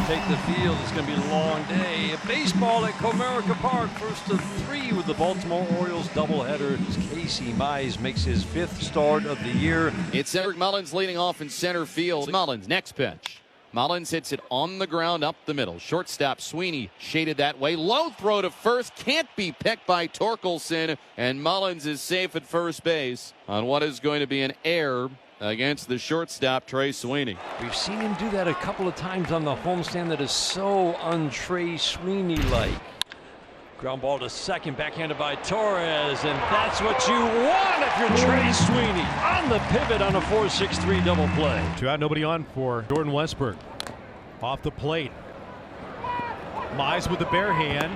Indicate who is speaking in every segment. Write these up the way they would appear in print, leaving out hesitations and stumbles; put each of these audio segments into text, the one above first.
Speaker 1: take the field. It's going to be a long day. Baseball at Comerica Park. First of 3 with the Baltimore Orioles doubleheader. Casey Mize makes his 5th start of the year.
Speaker 2: It's Eric Mullins leading off in center field. Mullins, next pitch. Mullins hits it on the ground up the middle. Shortstop Sweeney shaded that way. Low throw to first. Can't be picked by Torkelson. And Mullins is safe at first base on what is going to be an error against the shortstop, Trey Sweeney.
Speaker 1: We've seen him do that a couple of times on the homestand. That is so un-Trey Sweeney-like. Ground ball to second, backhanded by Torres, and that's what you want if you're Trey Sweeney. On the pivot on a 4-6-3 double play.
Speaker 3: 2 out, nobody on for Jordan Westburg. Off the plate. Mize with the bare hand.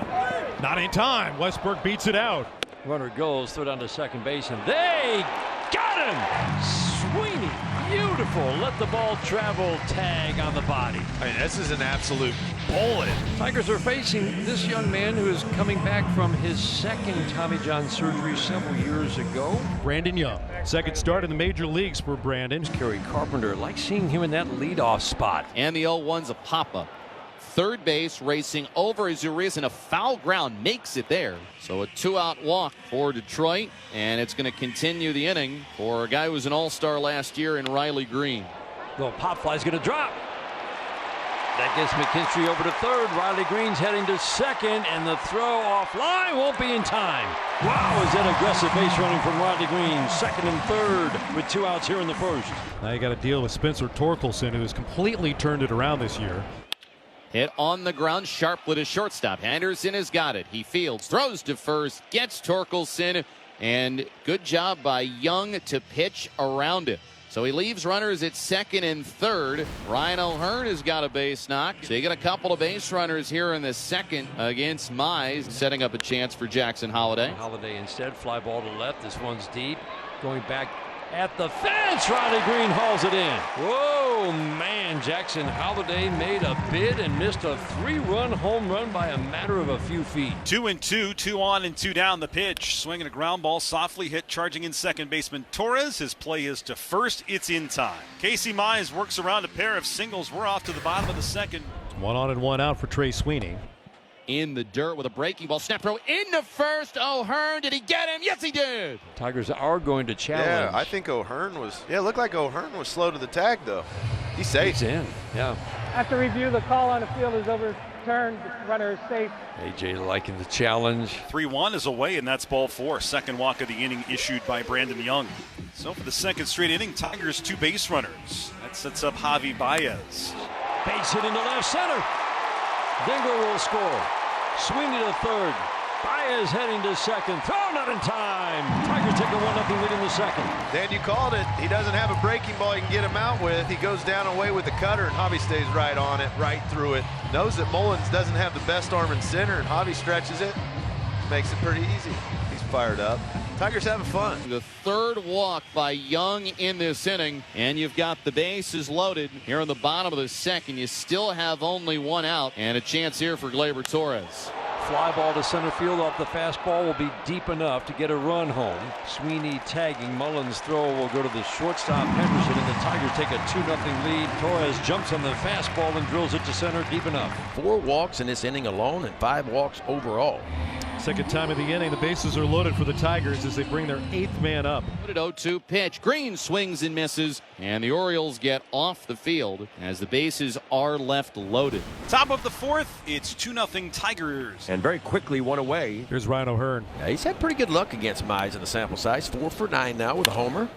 Speaker 3: Not in time. Westburg beats it out.
Speaker 1: Runner goes, throw down to second base, and they got him! Sweeney, beautiful. Let the ball travel, tag on the body.
Speaker 4: I mean, this is an absolute bullet.
Speaker 1: Tigers are facing this young man who is coming back from his 2nd Tommy John surgery several years ago.
Speaker 3: Brandon Young. 2nd start in the major leagues for Brandon.
Speaker 1: Kerry Carpenter, like seeing him in that leadoff spot.
Speaker 2: And the 0-1's a pop-up. Third base racing over Urias in a foul ground, makes it there. So a 2-out walk for Detroit, and it's going to continue the inning for a guy who was an all-star last year in Riley Green.
Speaker 1: The pop fly's going to drop. That gets McKinstry over to third. Riley Green's heading to second, and the throw offline won't be in time. Wow, is that aggressive base running from Riley Green. 2nd and 3rd with 2 outs here in the 1st.
Speaker 3: Now you got to deal with Spencer Torkelson, who has completely turned it around this year.
Speaker 2: Hit on the ground, sharply to shortstop. Henderson has got it. He fields, throws to first, gets Torkelson, and good job by Young to pitch around it. So he leaves runners at 2nd and 3rd. Ryan O'Hearn has got a base knock. So you get a couple of base runners here in the 2nd against Mize, setting up a chance for Jackson Holliday.
Speaker 1: Holliday instead, fly ball to left. This one's deep. Going back at the fence, Riley Green hauls it in. Whoa, man, Jackson Holliday made a bid and missed a 3-run home run by a matter of a few feet.
Speaker 5: 2-2, 2 on and 2 down. The pitch, swinging a ground ball, softly hit, charging in second baseman Torres. His play is to first. It's in time. Casey Mize works around a pair of singles. We're off to the bottom of the 2nd.
Speaker 3: 1 on and 1 out for Trey Sweeney.
Speaker 2: In the dirt with a breaking ball. Snap throw into first. O'Hearn, did he get him? Yes, he did.
Speaker 1: Tigers are going to challenge.
Speaker 4: Yeah, I think O'Hearn was, it looked like O'Hearn was slow to the tag, though. He's safe.
Speaker 1: He's in, yeah.
Speaker 6: After review, the call on the field is overturned. The runner is safe.
Speaker 1: AJ liking the challenge.
Speaker 5: 3-1 is away, and that's ball 4. 2nd walk of the inning issued by Brandon Young. So for the 2nd straight inning, Tigers 2 base runners. That sets up Javi Baez.
Speaker 1: Base hit into left center. Dingle will score. Sweeney to 3rd. Baez heading to 2nd. Throw not in time. Tigers take a 1-0 lead in the 2nd.
Speaker 4: Dan, you called it. He doesn't have a breaking ball you can get him out with. He goes down away with the cutter, and Javi stays right on it, right through it. Knows that Mullins doesn't have the best arm in center, and Javi stretches it. Makes it pretty easy. He's fired up. Tigers having fun.
Speaker 2: The 3rd walk by Young in this inning, and you've got the bases loaded here in the bottom of the 2nd. You still have only 1 out, and a chance here for Gleyber Torres.
Speaker 1: Fly ball to center field off the fastball will be deep enough to get a run home. Sweeney tagging. Mullins' throw will go to the shortstop Henderson, and the Tigers take a 2-0 lead. Torres jumps on the fastball and drills it to center deep enough.
Speaker 7: 4 walks in this inning alone and 5 walks overall.
Speaker 3: 2nd time of the inning. The bases are loaded for the Tigers as they bring their 8th man up.
Speaker 2: 0-2 pitch. Green swings and misses, and the Orioles get off the field as the bases are left loaded.
Speaker 5: Top of the 4th, it's 2-0 Tigers.
Speaker 8: And very quickly 1 away.
Speaker 3: Here's Ryan O'Hearn.
Speaker 7: Yeah, he's had pretty good luck against Mize in the sample size. 4 for 9 now with a homer.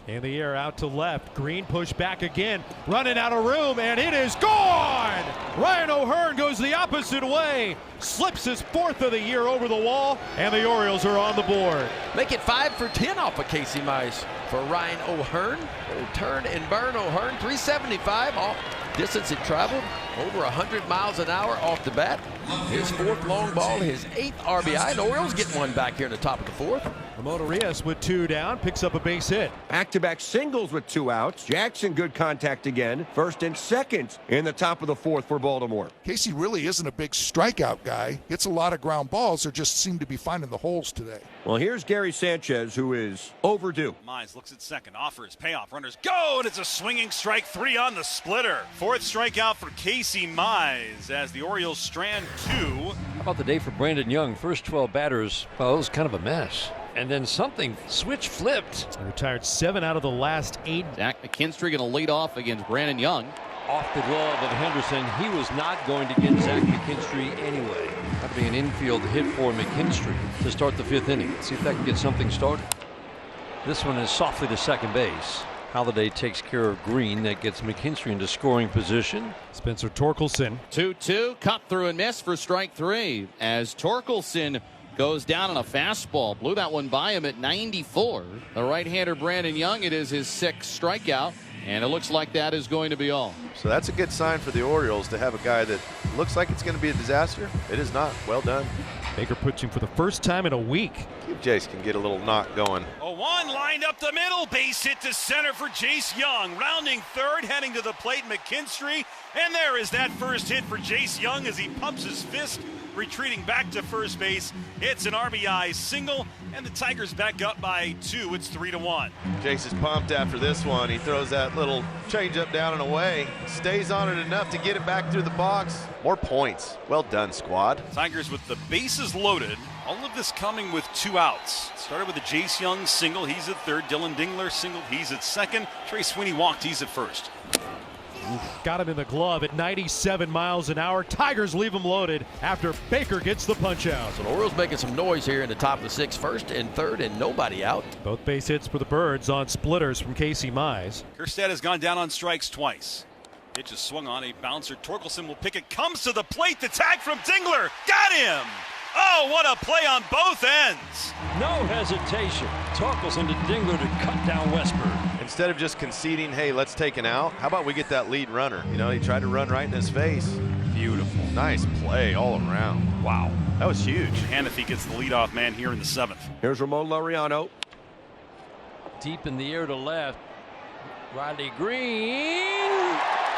Speaker 3: In the air, out to left. Green push back again. Running out of room, and it is gone! Ryan O'Hearn goes the opposite way. Slips his 4th of the year over the wall, and the Orioles are on the board.
Speaker 7: Make it 5 for 10 off of Casey Mize for Ryan O'Hearn. Turn and burn O'Hearn. 375 off distance it traveled. Over 100 miles an hour off the bat. His 4th long ball, his 8th RBI. And the Orioles getting one back here in the top of the 4th.
Speaker 3: Ramon Arias with 2 down, picks up a base hit.
Speaker 8: Back-to-back singles with 2 outs. Jackson, good contact again. First and second in the top of the 4th for Baltimore.
Speaker 9: Casey really isn't a big strikeout guy. Hits a lot of ground balls. They just seem to be finding the holes today.
Speaker 8: Well, here's Gary Sanchez, who is overdue.
Speaker 5: Mize looks at second, offers, payoff, runners go, and it's a swinging strike 3 on the splitter. 4th strikeout for Casey Mize as the Orioles strand 2.
Speaker 1: How about the day for Brandon Young? First 12 batters, well, it was kind of a mess. And then something switch flipped.
Speaker 3: He retired 7 out of the last 8.
Speaker 2: Zach McKinstry going to lead off against Brandon Young.
Speaker 1: Off the glove of Henderson. He was not going to get Zach McKinstry anyway. That'd be an infield hit for McKinstry to start the 5th inning. See if that can get something started. This one is softly to second base. Holiday takes care of Green. That gets McKinstry into scoring position.
Speaker 3: Spencer Torkelson.
Speaker 2: 2-2, cut through and miss for strike 3 as Torkelson goes down on a fastball. Blew that one by him at 94. The right-hander Brandon Young, it is his 6th strikeout, and it looks like that is going to be all.
Speaker 4: So that's a good sign for the Orioles to have a guy that looks like it's going to be a disaster. It is not. Well done.
Speaker 3: Baker pitching for the first time in a week.
Speaker 4: Jace can get a little knock going.
Speaker 5: 0-1 lined up the middle, base hit to center for Jace Young. Rounding third, heading to the plate, McKinstry. And there is that first hit for Jace Young as he pumps his fist, retreating back to first base. It's an RBI single, and the Tigers back up by 2. It's 3-1.
Speaker 4: Jace is pumped after this one. He throws that little changeup down and away. Stays on it enough to get it back through the box. More points. Well done, squad.
Speaker 5: Tigers with the bases loaded. All of this coming with 2 outs. Started with a Jace Young single. He's at third. Dylan Dingler singled. He's at second. Trey Sweeney walked. He's at first.
Speaker 3: Got him in the glove at 97 miles an hour. Tigers leave him loaded after Baker gets the punch out.
Speaker 7: So the Orioles making some noise here in the top of the 6th, first and third, and nobody out.
Speaker 3: Both base hits for the Birds on splitters from Casey Mize.
Speaker 5: Kjerstad has gone down on strikes twice. Pitch is swung on, a bouncer. Torkelson will pick it, comes to the plate, the tag from Dingler. Got him! Oh, what a play on both ends!
Speaker 1: No hesitation. Torkelson to Dingler to cut down Westberg.
Speaker 4: Instead of just conceding, hey, let's take an out, how about we get that lead runner? You know, he tried to run right in his face.
Speaker 1: Beautiful.
Speaker 4: Nice play all around.
Speaker 1: Wow.
Speaker 4: That was huge.
Speaker 5: Hannafy gets the leadoff man here in the 7th.
Speaker 8: Here's Ramon Laureano.
Speaker 1: Deep in the air to left. Riley Green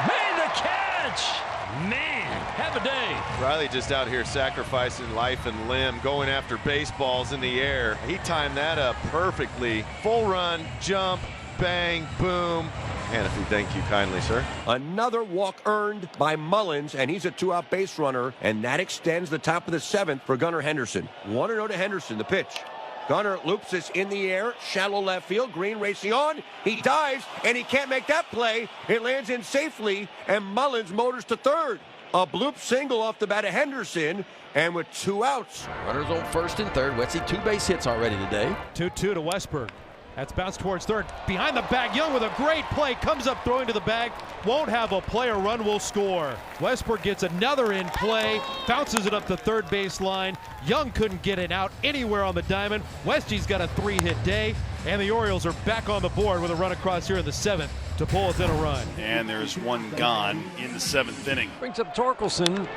Speaker 1: made the catch. Man, have a day.
Speaker 4: Riley just out here sacrificing life and limb, going after baseballs in the air. He timed that up perfectly. Full run, jump, bang, boom. Hannafy, thank you kindly, sir.
Speaker 8: Another walk earned by Mullins, and he's a 2-out base runner, and that extends the top of the 7th for Gunnar Henderson. 1-0 to Henderson, the pitch. Gunnar loops this in the air, shallow left field. Green racing on. He dives, and he can't make that play. It lands in safely, and Mullins motors to third. A bloop single off the bat of Henderson, and with 2 outs.
Speaker 7: Runners on first and third. Wetsy 2 base hits already today.
Speaker 3: 2-2 to Westberg. That's bounced towards third. Behind the bag, Young with a great play. Comes up throwing to the bag. Won't have a play. A run will score. Westberg gets another in play. Bounces it up the third base line. Young couldn't get it out anywhere on the diamond. Westy's got a 3-hit day. And the Orioles are back on the board with a run across here in the 7th to pull within a run.
Speaker 5: And there's one gone in the 7th inning.
Speaker 1: Brings up Torkelson.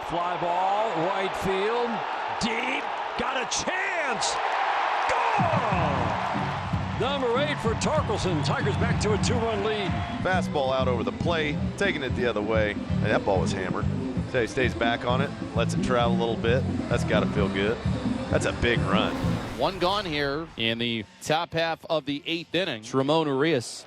Speaker 1: Fly ball, right field. Deep. Got a chance. Goal! Number 8 for Torkelson. Tigers back to a 2-run lead.
Speaker 4: Fastball out over the plate, taking it the other way. And that ball was hammered. So he stays back on it, lets it travel a little bit. That's got to feel good. That's a big run.
Speaker 2: One gone here in the top half of the 8th inning. It's Ramon Arias.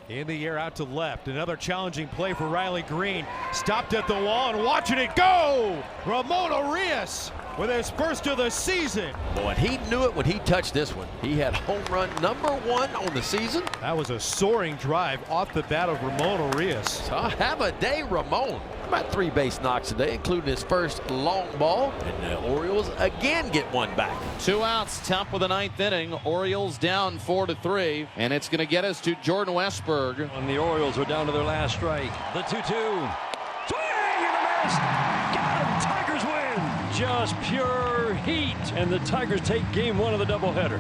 Speaker 3: In the air out to left. Another challenging play for Riley Green. Stopped at the wall and watching it go. Ramon Arias with his first of the season.
Speaker 7: Boy, he knew it when he touched this one. He had home run number 1 on the season.
Speaker 3: That was a soaring drive off the bat of Ramon Arias.
Speaker 7: So have a day, Ramon. About 3 base knocks today, including his first long ball. And the Orioles again get one back.
Speaker 2: 2 outs, top of the 9th inning. Orioles down 4-3, and it's going to get us to Jordan Westberg.
Speaker 1: And the Orioles are down to their last strike. The 2-2. Swing and a miss. Got him. Tigers win. Just pure heat. And the Tigers take game 1 of the doubleheader.